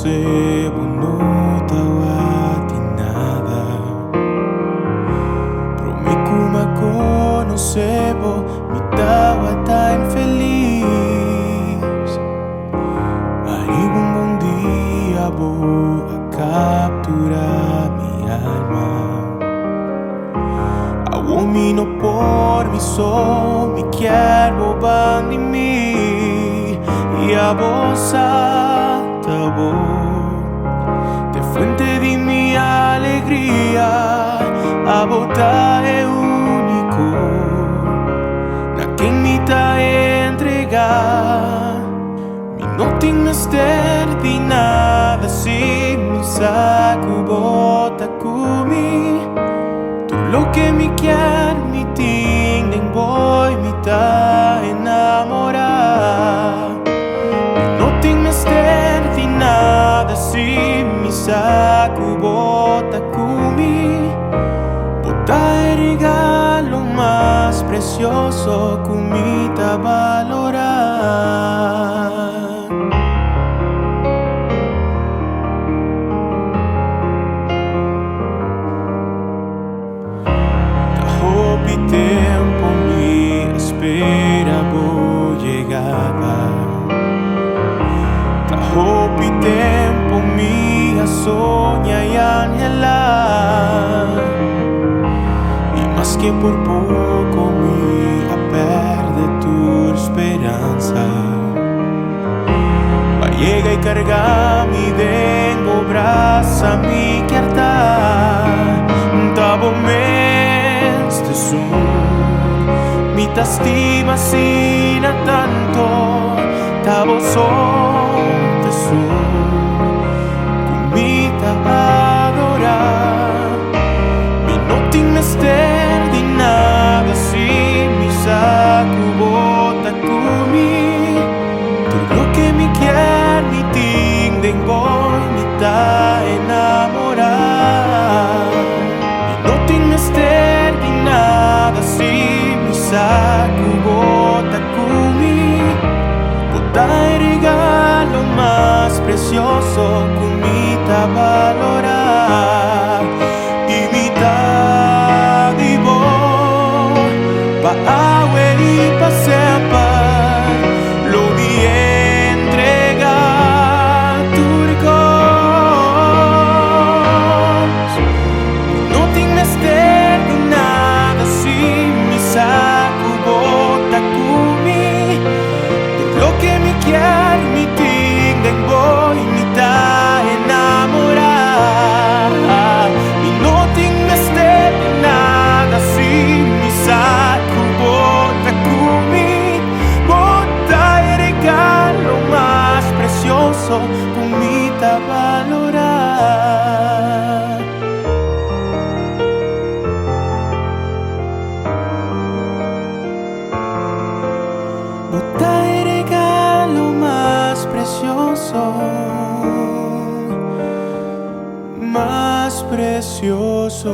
sebo no tawatinada. Promikuma ko no sebo mitawa ta infeliz. Algún buen día voy a capturar mi alma. Uomino por mi sol, mi quiero van de mí y a vos de fuente de mi alegría, a vota es único, na quien me ta entregar. Mi no tengo ester de nada si mi saco bota kumi. Lo que me quiere, mi tienen voy, mi ta enamorar. No tengo ester de nada si mi saco bota kumi. Bota el regalo más precioso que mi ta valorar. Mi tempo, mi espera voy llegada. Trajo mi tempo, mi soña y anhelar. Y más que por poco mi a perder tu esperanza. Va llega y carga mi dengo braza mi carta. Tabo mi tastima sina tanto, tabo son te su, mi ta adorar. Mi no tiene ester de nada si mi saco bota kumi. Todo lo que me quiere, mi tinden voy, mi ta enamorar. Mi no tiene ester de nada si mi saco bota kumi. Bota el regalo más precioso kumi ta valorar. Y mi ta divo pa agua y pa sepa lo mi entrega tu recos. No tiene ester de nada si mi saco bota kumi. Lo que me quiere, mi tinden voy, mi ta enamorar. Y no tiene ester de nada si mi saco bota kumi. Bota el regalo más precioso kumi ta valorar. Bota el regalo más precioso, más precioso.